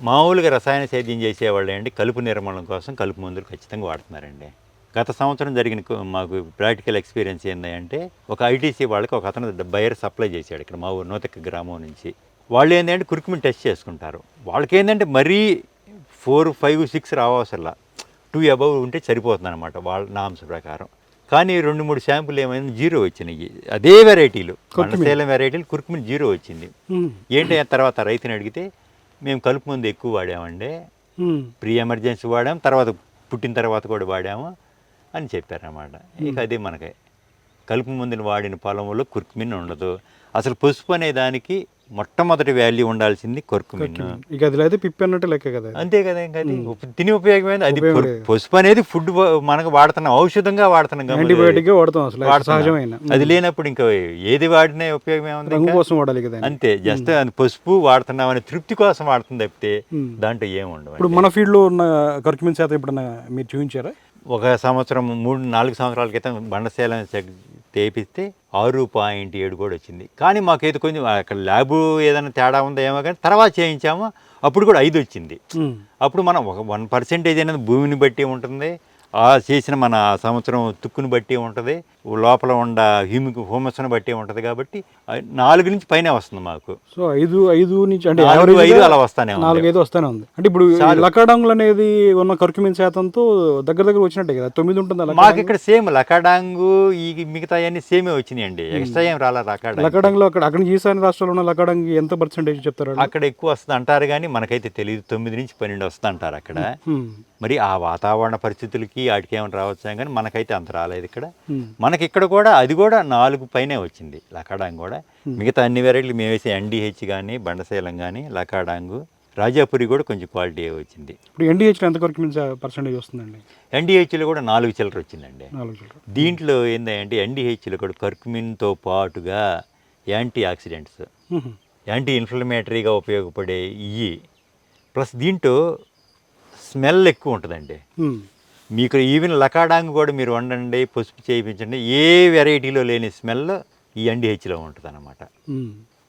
మామూలుగా రసాయన సేద్యం చేసేవాళ్ళు అండి కలుపు నిర్మూలన కోసం కలుపు మందులు ఖచ్చితంగా వాడుతున్నారండి. గత సంవత్సరం జరిగిన మాకు ప్రాక్టికల్ ఎక్స్పీరియన్స్ ఏంటంటే ఒక ఐటీసీ వాళ్ళకి ఒక అతను బయర్ సప్లై చేశాడు ఇక్కడ మా ఊరు నూతెక్క గ్రామం నుంచి. వాళ్ళు ఏంటంటే కుర్కుమిని టెస్ట్ చేసుకుంటారు. వాళ్ళకి ఏంటంటే మరీ 4, 5, 6 రావసరలా 2 అబవ్ ఉంటే సరిపోతుంది అనమాట వాళ్ళ నామ్స్ ప్రకారం. కానీ 2-3 శాంపుల్ ఏమైంది 0 వచ్చినాయి. అదే వెరైటీలు బండసేలం వెరైటీలు కుర్కుమిని 0 వచ్చింది. ఏంటి తర్వాత రైతుని అడిగితే మేము కలుపు మందు ఎక్కువ వాడామండి, ప్రీ ఎమర్జెన్సీ వాడాము, తర్వాత పుట్టిన తర్వాత కూడా వాడాము అని చెప్పారన్నమాట. ఇక అదే మనకి కలుపు మందుని వాడిన పొలంలో కుర్కుమిన్ ఉండదు. అసలు పసుపు అనే దానికి మొట్టమొదటి వాల్యూ ఉండాల్సింది కుర్కుమిన్. ఇక అది అయితే పిప్పి అన్నట్టు లెక్క కదా. అంతే కదా, ఇంకా తిని ఉపయోగమైంది అది. పసుపు అనేది ఫుడ్ మనకు వాడుతున్నాం, ఔషధంగా వాడుతున్నాం, యాంటీబయాటిక్ వాడుతాం అసలు సహజమైన. అది లేనప్పుడు ఇంకా ఏది వాడినా ఉపయోగం ఏముంది, కోసం వాడాలి కదా. అంతే, జస్ట్ పసుపు వాడుతున్నాం అనే తృప్తి కోసం వాడుతుంది తప్పితే దాంట్లో ఏమి ఉండవు. ఇప్పుడు మన ఫీల్డ్ లో ఉన్న కర్కుమిన్ శాతం ఎప్పుడన్నా మీరు చూపించారా? ఒక సంవత్సరం 3-4 సంవత్సరాల క్రితం బండసేలం తేపిస్తే 6.7 కూడా వచ్చింది. కానీ మాకైతే కొంచెం అక్కడ ల్యాబ్ ఏదైనా తేడా ఉందో ఏమో, కానీ తర్వాత చేయించాము, అప్పుడు కూడా 5 వచ్చింది. అప్పుడు మనం ఒక 1% అనేది భూమిని బట్టి ఉంటుంది, చేసిన మన సంవత్సరం తుక్కుని బట్టి ఉంటుంది, లోపల ఉండ హ్యూమస్ను బట్టి ఉంటుంది. కాబట్టి 4 నుంచి పైన వస్తుంది మాకు. సో 5 నుంచి అంటే 5 అలా వస్తానే 4-5 వస్తానే ఉంది. అంటే ఇప్పుడు లకాడాంగులు అనేది ఉన్న కర్కుమిన్ శాతంతో దగ్గర వచ్చినట్టే కదా, 9 ఉంటుంది మాకు ఇక్కడ. సేమ్ లకాడాంగు ఈ మిగతా అన్ని సేమే వచ్చినాయండి, ఎక్స్ట్రా ఏం రాలా. లకాడాంగులో అక్కడ ఈశాన్య రాష్ట్రాల్లో ఉన్న లకాడాంగ్ ఎంత పర్సెంటేజ్ చెప్తారు? అక్కడ ఎక్కువ వస్తుంది అంటారు, కానీ మనకైతే తెలియదు. 9 నుంచి 12 వస్తుంది అంటారు అక్కడ. మరి ఆ వాతావరణ పరిస్థితులకి వాటికి ఏమైనా రావచ్చు, కానీ మనకైతే అంత రాలేదు ఇక్కడ. మనకి ఇక్కడ కూడా అది కూడా 4 పైనే వచ్చింది లకాడాంగ్ కూడా. మిగతా అన్ని వెరైటీలు మేము వేసే NDH కానీ బండసేలం కానీ లకాడాంగు రాజాపురి కూడా కొంచెం క్వాలిటీ వచ్చింది. ఇప్పుడు NDHలో ఎంత పర్సెంటేజ్ వస్తుందండి? NDHలో కూడా 4 చిల్లర వచ్చిందండి. దీంట్లో ఏంటంటే NDHలో కూడా కర్కుమిన్తో పాటుగా యాంటీ ఆక్సిడెంట్స్, యాంటీ ఇన్ఫ్లమేటరీగా ఉపయోగపడే ఇవి, ప్లస్ దీంట్లో స్మెల్ ఎక్కువ ఉంటుందండి. మీకు ఈవెన్ లకాడాంగ్ కూడా మీరు వండండి, పసుపు చేయించండి, ఏ వెరైటీలో లేని స్మెల్ ఈ NDHలో ఉంటుంది అనమాట.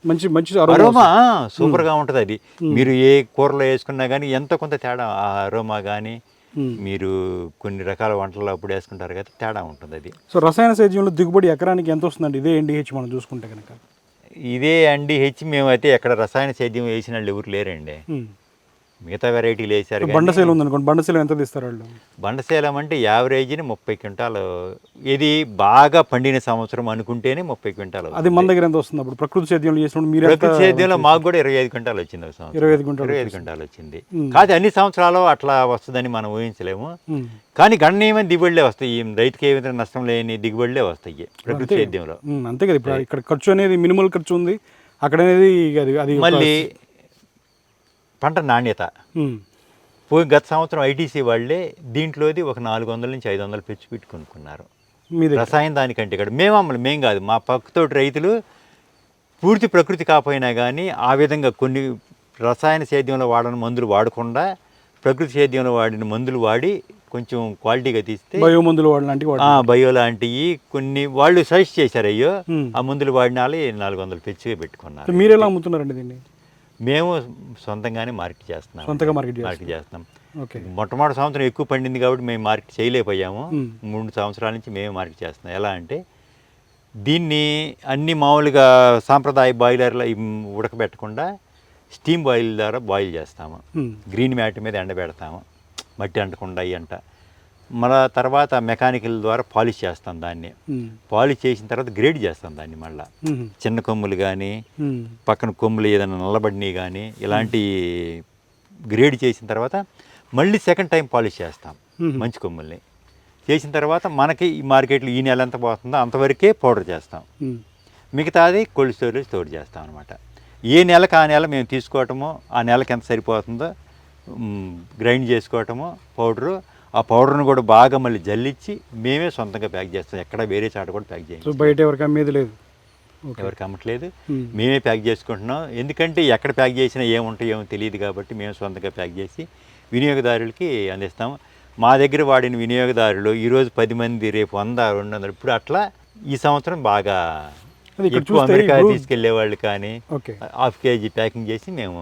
మంచి మంచి అరోమా సూపర్గా ఉంటుంది. అది మీరు ఏ కూరలో వేసుకున్నా కానీ ఎంత కొంత తేడా, ఆ అరోమా కానీ మీరు కొన్ని రకాల వంటల్లో అప్పుడు వేసుకుంటారు కదా, తేడా ఉంటుంది అది. సో రసాయన సేద్యంలో దిగుబడి ఎకరానికి ఎంత వస్తుందండి ఇదే NDH మనం చూసుకుంటే కనుక? ఇదే NDH మేమైతే ఎక్కడ రసాయన సేద్యం వేసిన వాళ్ళు ఎవరు లేరండి. మిగతా వెరైటీలు వేసారు. బండసేలం ఉందనుకోండి, బండసేలం ఎంత తీస్తారు వాళ్ళు? బండసేలం అంటే యావరేజ్ని 30 క్వింటాలు. ఇది బాగా పండిన సంవత్సరం అనుకుంటేనే 30 క్వింటాలు. అది మన దగ్గర ఎంత వస్తుంది? అప్పుడు ప్రకృతి సేద్యంలో చేసినప్పుడు మీరు? ప్రకృతి సేద్యంలో మాకు కూడా 25 క్వింటాలు వచ్చింది. 25 క్వింటాలు వచ్చింది. కాదు అన్ని సంవత్సరాలు అట్లా వస్తుందని మనం ఊహించలేము, కానీ గణనీయమైన దిగుబడులే వస్తాయి. రైతుకి ఏ విధంగా నష్టం లేని దిగుబడులే వస్తాయి ప్రకృతి సేద్యంలో. అంతే కదా. ఇప్పుడు ఇక్కడ ఖర్చు అనేది మినిమల్ ఖర్చు ఉంది అక్కడ అనేది. అది మళ్ళీ పంట నాణ్యత గత సంవత్సరం ఐటీసీ వాళ్ళే దీంట్లోది ఒక 400 నుంచి 500 పెట్టి కొనుక్కున్నారు రసాయన దానికంటే. ఇక్కడ మేము కాదు, మా పక్కతోటి రైతులు పూర్తి ప్రకృతి కాకపోయినా కానీ ఆ విధంగా కొన్ని రసాయన సేద్యంలో వాడిన మందులు వాడకుండా ప్రకృతి సేద్యంలో వాడిన మందులు వాడి కొంచెం క్వాలిటీగా తీస్తే, బయో మందులు బయో లాంటివి కొన్ని వాళ్ళు సజెస్ట్ చేశారు. అయ్యో ఆ మందులు వాడిన వాళ్ళు 400 పెట్టుకున్నారు. మీరు ఎలా అమ్ముతున్నారండి దీన్ని? మేము సొంతంగానే మార్కెట్ చేస్తున్నాం. సొంతంగా మార్కెట్ చేస్తున్నాం. మొట్టమొదటి సంవత్సరం ఎక్కువ పండింది కాబట్టి మేము మార్కెట్ చేయలేకపోయాము. 3 సంవత్సరాల నుంచి మేము మార్కెట్ చేస్తున్నాం. ఎలా అంటే దీన్ని అన్ని మామూలుగా సాంప్రదాయ బాయిలర్లో ఉడకబెట్టకుండా స్టీమ్ బాయిల్ ద్వారా బాయిల్ చేస్తాము. గ్రీన్ మ్యాట్ మీద ఎండబెడతాము, మట్టి అంటకుండా అంట. మళ్ళా తర్వాత మెకానికల్ ద్వారా పాలిష్ చేస్తాం దాన్ని. పాలిష్ చేసిన తర్వాత గ్రేడ్ చేస్తాం దాన్ని. మళ్ళీ చిన్న కొమ్ములు కానీ పక్కన కొమ్ములు ఏదైనా నల్లబడినవి కానీ ఇలాంటి గ్రేడ్ చేసిన తర్వాత మళ్ళీ సెకండ్ టైం పాలిష్ చేస్తాం మంచి కొమ్ముల్ని. చేసిన తర్వాత మనకి ఈ మార్కెట్లో ఈ నెల ఎంత పోతుందో అంతవరకే పౌడర్ చేస్తాం. మిగతాది కోల్డ్ స్టోరేజ్ స్టోర్ చేస్తాం అనమాట. ఏ నెలకు ఆ నెల మేము తీసుకోవటమో ఆ నెలకి ఎంత సరిపోతుందో గ్రైండ్ చేసుకోవటమో పౌడరు. ఆ పౌడర్ను కూడా బాగా మళ్ళీ జల్లించి మేమే సొంతంగా ప్యాక్ చేస్తాం. ఎక్కడ వేరే చాట కూడా ప్యాక్ చేస్తాం. బయట ఎవరికి అమ్మేది లేదు, ఎవరికి అమ్మట్లేదు, మేమే ప్యాక్ చేసుకుంటున్నాం. ఎందుకంటే ఎక్కడ ప్యాక్ చేసినా ఏముంటాయో తెలియదు కాబట్టి మేము సొంతంగా ప్యాక్ చేసి వినియోగదారులకి అందిస్తాము. మా దగ్గర వాడిన వినియోగదారులు ఈరోజు 10 మంది, రేపు 100, 200. ఇప్పుడు అట్లా ఈ సంవత్సరం బాగా అది ఇక్కడ ఎక్కువ చూస్తే అమెరికా ఇప్పుడు- తీసుకెళ్లే వాళ్ళు కానీ ఓకే. హాఫ్ కేజీ ప్యాకింగ్ చేసి మేము